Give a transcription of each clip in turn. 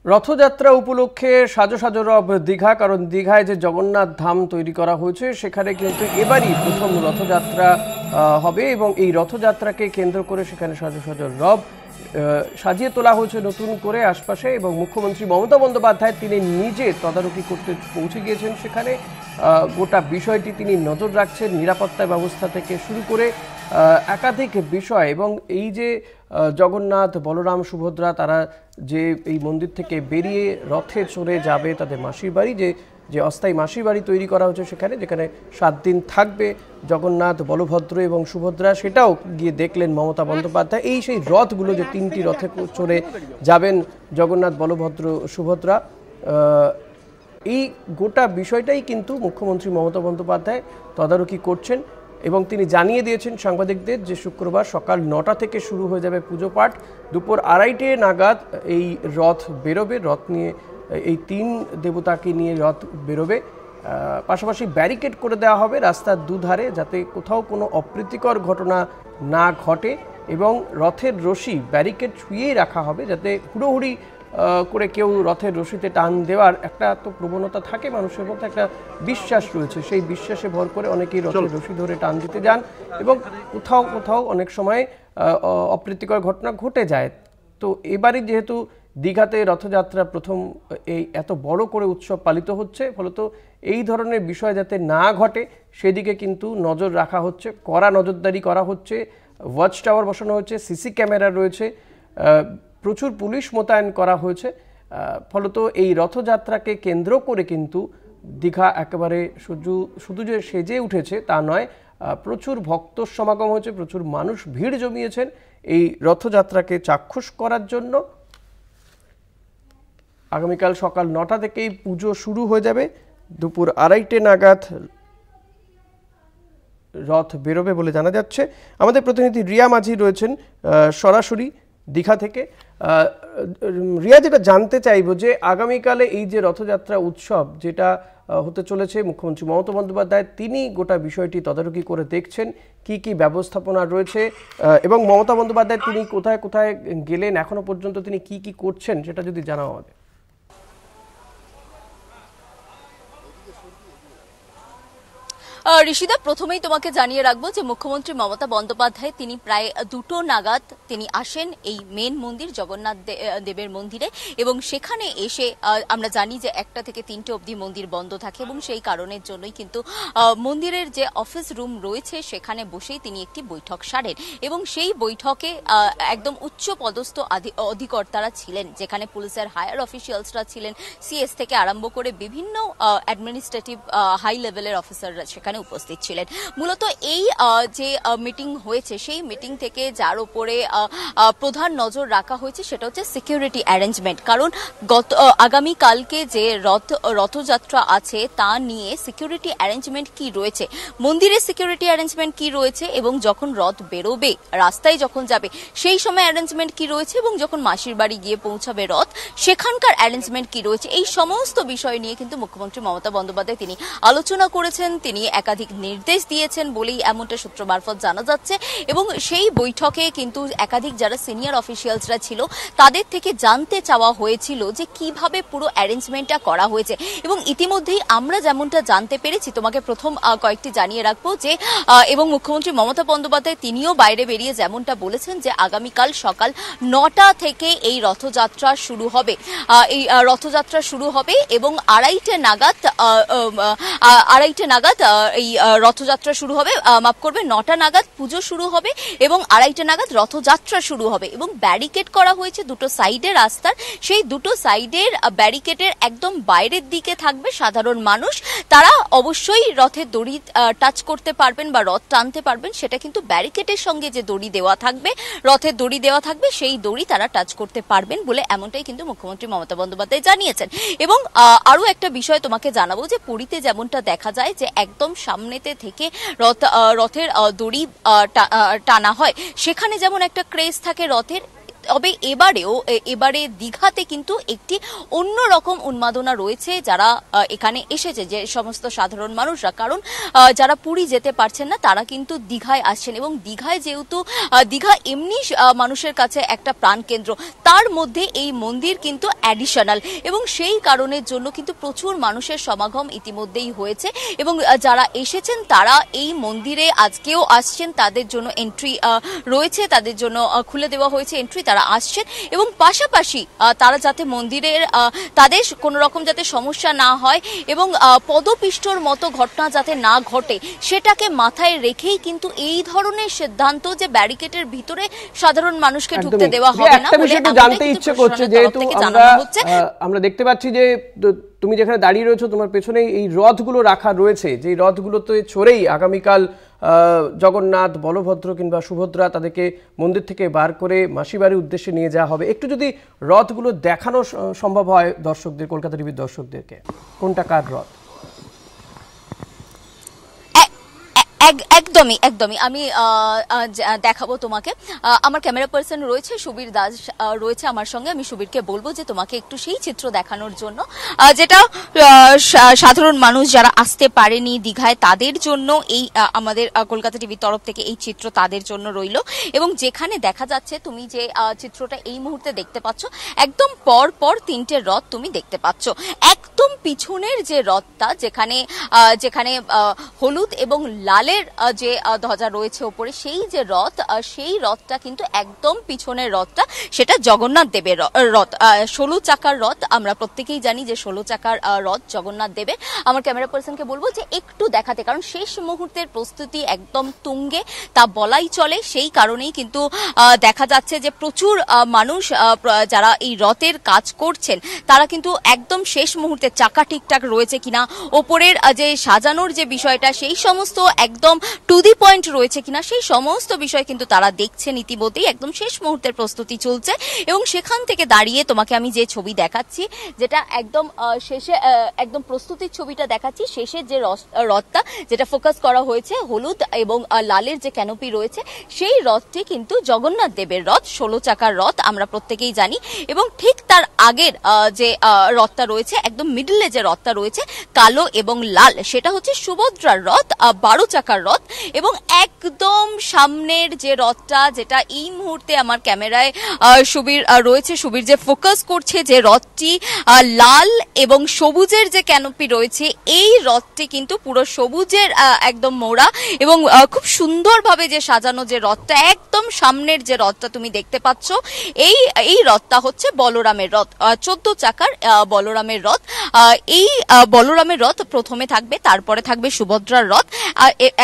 রথযাত্রা উপলক্ষে সাজো সাজো রব দীঘা, কারণ দীঘায় যে জগন্নাথ ধাম তৈরি করা হয়েছে সেখানে কিন্তু এবারই প্রথম রথযাত্রা হবে এবং এই রথযাত্রাকে কেন্দ্র করে সেখানে সাজো সাজো রব সাজিয়ে তোলা হয়েছে নতুন করে আশপাশে। এবং মুখ্যমন্ত্রী মমতা বন্দ্যোপাধ্যায় তিনি নিজে তদারকি করতে পৌঁছে গিয়েছেন সেখানে। গোটা বিষয়টি তিনি নজর রাখছেন, নিরাপত্তা ব্যবস্থা থেকে শুরু করে একাধিক বিষয়। এবং এই যে জগন্নাথ, বলরাম, সুভদ্রা তারা যে এই মন্দির থেকে বেরিয়ে রথে চড়ে যাবে তাদের মাসির বাড়ি, যে অস্থায়ী মাসির বাড়ি তৈরি করা হচ্ছে সেখানে, যেখানে 7 দিন থাকবে জগন্নাথ, বলভদ্র এবং সুভদ্রা, সেটাও গিয়ে দেখলেন মমতা বন্দ্যোপাধ্যায়। এই সেই রথগুলো যে 3টি রথে চড়ে যাবেন জগন্নাথ, বলভদ্র, সুভদ্রা, এই গোটা বিষয়টাই কিন্তু মুখ্যমন্ত্রী মমতা বন্দ্যোপাধ্যায় তদারকি করছেন। এবং তিনি জানিয়ে দিয়েছেন সাংবাদিকদের যে শুক্রবার সকাল 9টা থেকে শুরু হয়ে যাবে পুজো পাঠ, দুপুর 2:30 নাগাদ এই রথ বেরোবে। রথ নিয়ে এই 3 দেবতাকে নিয়ে রথ বেরোবে। পাশাপাশি ব্যারিকেড করে দেওয়া হবে রাস্তার দুধারে, যাতে কোথাও কোনো অপ্রীতিকর ঘটনা না ঘটে। এবং রথের রশি ব্যারিকেড ছুঁয়েই রাখা হবে, যাতে হুড়োহুড়ি করে কেউ রথের রশিতে টান দেওয়ার একটা তো প্রবণতা থাকে মানুষের মধ্যে, একটা বিশ্বাস রয়েছে, সেই বিশ্বাসে ভর করে অনেকেই রথের রশি ধরে টান দিতে যান এবং কোথাও কোথাও অনেক সময় অপ্রীতিকর ঘটনা ঘটে যায়। তো এবারই যেহেতু দীঘাতে রথযাত্রা প্রথম এই এত বড় করে উৎসব পালিত হচ্ছে, ফলত এই ধরনের বিষয় যাতে না ঘটে সেদিকে কিন্তু নজর রাখা হচ্ছে, কড়া নজরদারি করা হচ্ছে, ওয়াচ টাওয়ার বসানো হচ্ছে, সিসি ক্যামেরা রয়েছে, প্রচুর পুলিশ মোতায়েন করা হয়েছে। ফলত এই রথযাত্রাকে কেন্দ্র করে কিন্তু দীঘা একেবারে শুধু যে সেজে উঠেছে তা নয়, প্রচুর ভক্ত সমাগম হয়েছে, প্রচুর মানুষ ভিড় জমিয়েছেন এই রথযাত্রাকে চাক্ষুষ করার জন্য। আগামীকাল সকাল 9টা থেকেই পুজো শুরু হয়ে যাবে, দুপুর 2:30 নাগাদ রথ বেরোবে বলে জানা যাচ্ছে। আমাদের প্রতিনিধি রিয়া মাঝি রয়েছেন সরাসরি দীঘা থেকে। রিয়া, যেটা জানতে চাইবো যে আগামীকালে এই যে রথযাত্রা উৎসব যেটা হতে চলেছে, মুখ্যমন্ত্রী মমতা বন্দ্যোপাধ্যায় তিনি গোটা বিষয়টি তদারকি করে দেখছেন, কি কি ব্যবস্থাপনা রয়েছে এবং মমতা বন্দ্যোপাধ্যায় তিনি কোথায় কোথায় গেলেন, এখনো পর্যন্ত তিনি কি কি করছেন সেটা যদি জানাও আমাদের। ঋষিদা, প্রথমেই তোমাকে জানিয়ে রাখবো যে মুখ্যমন্ত্রী মমতা বন্দ্যোপাধ্যায় তিনি প্রায় 2টো নাগাদ তিনি আসেন এই মেন মন্দির জগন্নাথ দেবের মন্দিরে। এবং সেখানে এসে আমরা জানি যে 1টা থেকে 3টে অবধি মন্দির বন্ধ থাকে এবং সেই কারণের জন্যই কিন্তু মন্দিরের যে অফিস রুম রয়েছে সেখানে বসেই তিনি একটি বৈঠক সারেন। এবং সেই বৈঠকে একদম উচ্চ পদস্থ অধিকর্তারা ছিলেন, যেখানে পুলিশের হায়ার অফিসিয়ালসরা ছিলেন, সিএস থেকে আরম্ভ করে বিভিন্ন অ্যাডমিনিস্ট্রেটিভ হাই লেভেলের অফিসাররা সেখানে উপস্থিত ছিলেন। মূলত এই যে মিটিং হয়েছে সেই মিটিং থেকে যার উপরে প্রধান নজর রাখা হয়েছে সেটা হচ্ছে সিকিউরিটি অ্যারেঞ্জমেন্ট। কারণ আগামী কালকে যে রথযাত্রা আছে তা নিয়ে সিকিউরিটি অ্যারেঞ্জমেন্ট কি রয়েছে, মন্দিরের সিকিউরিটি অ্যারেঞ্জমেন্ট কি রয়েছে, এবং যখন রথ বেরোবে রাস্তায় যখন যাবে সেই সময় অ্যারেঞ্জমেন্ট কি রয়েছে, এবং যখন মাসির বাড়ি গিয়ে পৌঁছাবে রথ সেখানকার অ্যারেঞ্জমেন্ট কি রয়েছে, এই সমস্ত বিষয় নিয়ে কিন্তু মুখ্যমন্ত্রী মমতা বন্দ্যোপাধ্যায় তিনি আলোচনা করেছেন, তিনি একাধিক নির্দেশ দিয়েছেন বলেই এমনটা সূত্র মারফত জানা যাচ্ছে। এবং সেই বৈঠকে কিন্তু একাধিক যারা সিনিয়র অফিসিয়ালসরা ছিল তাদের থেকে জানতে চাওয়া হয়েছিল যে কিভাবে পুরো অ্যারেঞ্জমেন্টটা করা হয়েছে। এবং ইতিমধ্যেই আমরা যেমনটা জানতে পেরেছি, তোমাকে প্রথম কয়েকটি জানিয়ে রাখবো যে এবং মুখ্যমন্ত্রী মমতা বন্দ্যোপাধ্যায় তিনিও বাইরে বেরিয়ে যেমনটা বলেছেন যে আগামীকাল সকাল 9টা থেকে এই রথযাত্রা শুরু হবে। এবং 2:30 নাগাদ এই রথযাত্রা শুরু হবে, মাফ করবে, 9টা নাগাদ পুজো শুরু হবে এবং 2:30 নাগাদ রথযাত্রা শুরু হবে। এবং ব্যারিকেড করা হয়েছে 2টো সাইডে রাস্তার, সেই 2টো সাইডের ব্যারিকেডের একদম বাইরের দিকে থাকবে সাধারণ মানুষ, তারা অবশ্যই রথের দড়ি টাচ করতে পারবেন বা রথ টানতে পারবেন, সেটা কিন্তু ব্যারিকেডের সঙ্গে যে দড়ি দেওয়া থাকবে, রথের দড়ি দেওয়া থাকবে, সেই দড়ি তারা টাচ করতে পারবেন বলে এমনটাই কিন্তু মুখ্যমন্ত্রী মমতা বন্দ্যোপাধ্যায় জানিয়েছেন। এবং আরো একটা বিষয় তোমাকে জানাবো যে পুরীতে যেমনটা দেখা যায় যে একদম সামনেতে থেকে রথের দড়ি টানা হয়, সেখানে যেমন একটা ক্রেজ থাকে রথের, তবে এবারে দীঘাতে কিন্তু একটি অন্যরকম উন্মাদনা রয়েছে যারা এখানে এসেছে, যে সমস্ত সাধারণ মানুষরা, কারণ যারা পুরী যেতে পারছেন না তারা কিন্তু দীঘায় আসছেন, এবং দীঘায় যেহেতু দীঘা এমনি মানুষের কাছে একটা প্রাণকেন্দ্র, তার মধ্যে এই মন্দির কিন্তু অ্যাডিশনাল, এবং সেই কারণের জন্য কিন্তু প্রচুর মানুষের সমাগম ইতিমধ্যেই হয়েছে, এবং যারা এসেছেন তারা এই মন্দিরে আজকেও আসছেন, তাদের জন্য এন্ট্রি রয়েছে, তাদের জন্য খুলে দেওয়া হয়েছে এন্ট্রি, তারা আসছেন, এবং পাশাপাশি তারা যাতে মন্দিরের তাদের কোনো রকম যাতে সমস্যা না হয় এবং পদপিষ্টর মতো ঘটনা যাতে না ঘটে সেটাকে মাথায় রেখেই কিন্তু এই ধরনের সিদ্ধান্ত যে ব্যারিকেডের ভিতরে সাধারণ মানুষকে ঢুকতে দেওয়া হবে না। একটা বিষয় জানতে ইচ্ছে করছে, যেহেতু আমরা দেখতে পাচ্ছি যে তুমি যেখানে দাঁড়িয়ে রয়েছো তোমার পেছনে এই রথগুলো রাখা রয়েছে, যে রথগুলোতে চড়েই আগামীকাল জগন্নাথ, বলভদ্র কিংবা সুভদ্রা তাদেরকে মন্দির থেকে বার করে মাসিবাড়ির উদ্দেশ্যে নিয়ে যাওয়া হবে। একটু যদি রথগুলো দেখানো সম্ভব হয় দর্শকদের, কলকাতা টিভির দর্শকদেরকে, কোনটা কার রথ? একদমই আমি দেখাবো তোমাকে। আমার ক্যামেরা পার্সন রয়েছে সুবীর দাস রয়েছে আমার সঙ্গে, আমি সুবীরকে বলবো যে তোমাকে একটু সেই চিত্র দেখানোর জন্য, যেটা সাধারণ মানুষ যারা আসতে পারেনি দীঘায় তাদের জন্য এই আমাদের কলকাতা টিভির তরফ থেকে এই চিত্র তাদের জন্য রইল। এবং যেখানে দেখা যাচ্ছে, তুমি যে চিত্রটা এই মুহূর্তে দেখতে পাচ্ছ, একদম পর তিনটে রথ তুমি দেখতে পাচ্ছ। একদম পিছনের যে রথটা, যেখানে হলুদ এবং লালের যে ধ্বজা রয়েছে ওপরে, সেই যে রথ, সেই রথটা কিন্তু একদম পিছনের রথটা, সেটা জগন্নাথ দেবের রথ, 16 চাকার রথ। আমরা প্রত্যেকেই জানি যে 16 চাকার রথ জগন্নাথ দেবের। আমার ক্যামেরা পার্সনকে বলবো যে একটু দেখাতে, কারণ শেষ মুহূর্তের প্রস্তুতি একদম তুঙ্গে তা বলাই চলে। সেই কারণেই কিন্তু দেখা যাচ্ছে যে প্রচুর মানুষ যারা এই রথের কাজ করছেন তারা কিন্তু একদম শেষ মুহূর্তে চাকা ঠিকঠাক রয়েছে কিনা, ওপরের যে সাজানোর যে বিষয়টা সেই সমস্ত একদম টু দি পয়েন্ট রয়েছে কিনা, সেই সমস্ত বিষয় কিন্তু তারা দেখছেন ইতিমধ্যেই। একদম শেষ মুহূর্তের প্রস্তুতি চলছে, এবং সেখান থেকে দাঁড়িয়ে তোমাকে আমি যে ছবি দেখাচ্ছি, যেটা একদম শেষে একদম প্রস্তুতির ছবিটা দেখাচ্ছি, শেষের যে রথটা যেটা ফোকাস করা হয়েছে হলুদ এবং লালের যে ক্যানোপি রয়েছে, সেই রথটি কিন্তু জগন্নাথ দেবের রথ, 16 চাকার রথ, আমরা প্রত্যেকেই জানি। এবং ঠিক তার আগের যে রথটা রয়েছে, একদম মিডলে যে রথটা রয়েছে কালো এবং লাল, সেটা হচ্ছে সুভদ্রার রথ, 12 চাকার রথ। এবং একদম সামনের যে রথটা, যেটা এই মুহূর্তে আমার ক্যামেরায় সুবীর রয়েছে, সুবীর যে ফোকাস করছে, যে রথটি লাল এবং সবুজের যে ক্যানোপি রয়েছে, এই রথটি কিন্তু পুরো সবুজের একদম মোড়া, এবং খুব সুন্দরভাবে যে সাজানো যে রথটা, একদম সামনের যে রথটা তুমি দেখতে পাচ্ছ, এই রথটা হচ্ছে বলরামের রথ, 14 চাকার বলরামের রথ। এই বলরামের রথ প্রথমে থাকবে, তারপরে থাকবে সুভদ্রার রথ,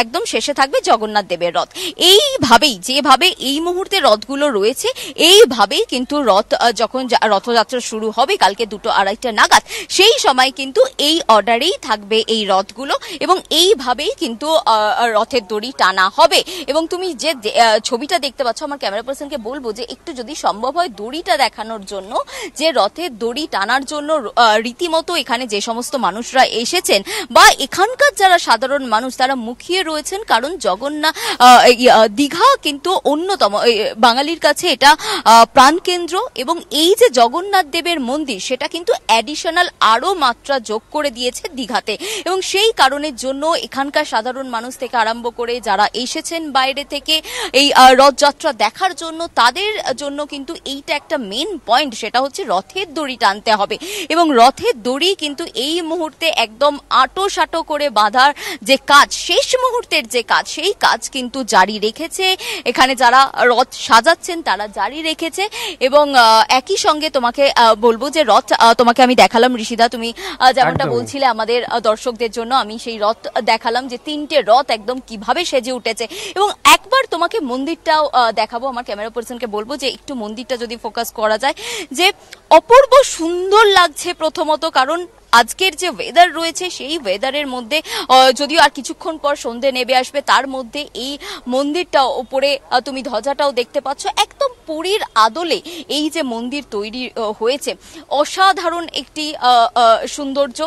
একদম শেষে থাকবে জগন্নাথ দেবের রথ। এইভাবেই যেভাবে এই মুহূর্তে রথগুলো রয়েছে, এইভাবেই কিন্তু রথ যখন রথযাত্রা শুরু হবে কালকে 2-2:30 নাগাদ, সেই সময় কিন্তু এই অর্ডারেই থাকবে এই রথগুলো, এবং এইভাবেই কিন্তু রথের দড়ি টানা হবে। এবং তুমি যে ছবিটা দেখতে পাচ্ছ, আমার ক্যামেরা পার্সনকে বলবো যে একটু যদি সম্ভব হয় দড়িটা দেখানোর জন্য, যে রথের দড়ি টানার জন্য রীতিমতো এখানে যে সমস্ত মানুষরা এসেছেন বা এখানকার যারা সাধারণ মানুষ তারা মুখিয়ে রয়েছেন, কারণ জগন্নাথ দীঘা কিন্তু অন্যতম বাঙালির কাছে এটা প্রাণকেন্দ্র, এবং এই যে জগন্নাথ দেবের মন্দির সেটা কিন্তু অ্যাডিশনাল আরো মাত্রা যোগ করে দিয়েছে দীঘাতে। এবং সেই কারণের জন্য এখানকার সাধারণ মানুষ থেকে আরম্ভ করে যারা এসেছেন বাইরে থেকে এই রথযাত্রা দেখার জন্য, তাদের জন্য কিন্তু এইটা একটা মেন পয়েন্ট, সেটা হচ্ছে রথের দড়ি টানতে হবে। এবং রথের দড়ি কিন্তু এই মুহূর্তে একদম আঁটো করে বাঁধার যে কাজ, শেষ মুহূর্তের যে কাজ, সেই কাজ কিন্তু জারি রেখেছে এখানে যারা রথ সাজাচ্ছেন, তারা জারি রেখেছে। এবং একই সঙ্গে তোমাকে বলবো যে রথ তোমাকে আমি দেখালাম, ঋষিদা তুমি যেমনটা বলছিলে আমাদের দর্শকদের জন্য, আমি সেই রথ দেখালাম যে 3টে রথ একদম কিভাবে সেজে উঠেছে। এবং একবার তোমাকে মন্দিরটাও দেখাবো, আমার ক্যামেরা পার্সনকে বলবো যে একটু মন্দিরটা যদি ফোকাস করা যায়, যে অপূর্ব সুন্দর লাগছে প্রথমত, কারণ আজকের যে ওয়েদার রয়েছে সেই ওয়েদারের মধ্যে, যদিও আর কিছুক্ষণ পর সন্ধে নেমে আসবে, তার মধ্যে এই মন্দিরটা উপরে তুমি ধ্বজাটাও দেখতে পাচ্ছ, একদম পুরীর আদলে এই যে মন্দির তৈরি হয়েছে, অসাধারণ একটি সৌন্দর্য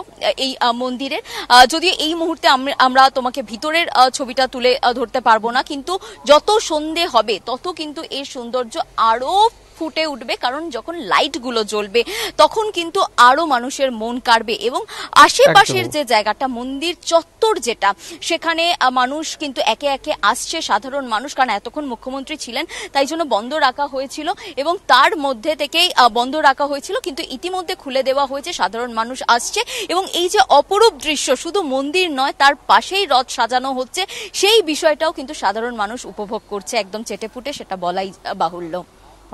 এই মন্দিরের। যদিও এই মুহূর্তে আমরা তোমাকে ভিতরের ছবিটা তুলে ধরতে পারবো না, কিন্তু যত সন্ধে হবে তত কিন্তু এর সৌন্দর্য আরো ফুটে উঠবে, কারণ যখন লাইটগুলো জ্বলবে তখন কিন্তু আরো মানুষের মন কাড়বে এবং আশেপাশের যে জায়গাটা মন্দির চত্বর যেটা সেখানে মানুষ কিন্তু একে একে আসছে, সাধারণ মানুষ, কারণ এতক্ষণ মুখ্যমন্ত্রী ছিলেন তাই জন্য বন্ধ রাখা হয়েছিল এবং তার মধ্যে থেকেই বন্ধ রাখা হয়েছিল, কিন্তু ইতিমধ্যে খুলে দেওয়া হয়েছে, সাধারণ মানুষ আসছে এবং এই যে অপরূপ দৃশ্য, শুধু মন্দির নয় তার পাশেই রথ সাজানো হচ্ছে, সেই বিষয়টাও কিন্তু সাধারণ মানুষ উপভোগ করছে একদম চেটেপুটে, সেটা বলাই বাহুল্য।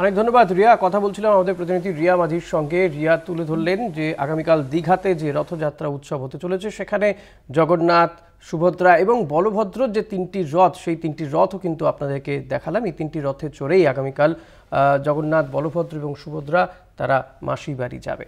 অনেক ধন্যবাদ রিয়া। কথা বলছিলাম আমাদের প্রতিনিধি রিয়া মাঝির সঙ্গে। রিয়া তুলে ধরলেন যে আগামীকাল দীঘাতে যে রথযাত্রা উৎসব হতে চলেছে সেখানে জগন্নাথ, সুভদ্রা এবং বলভদ্রর যে তিনটি রথ, সেই তিনটি রথও কিন্তু আপনাদেরকে দেখালাম। এই তিনটি রথে চড়েই আগামীকাল জগন্নাথ, বলভদ্র এবং সুভদ্রা তারা মাসির বাড়ি যাবে।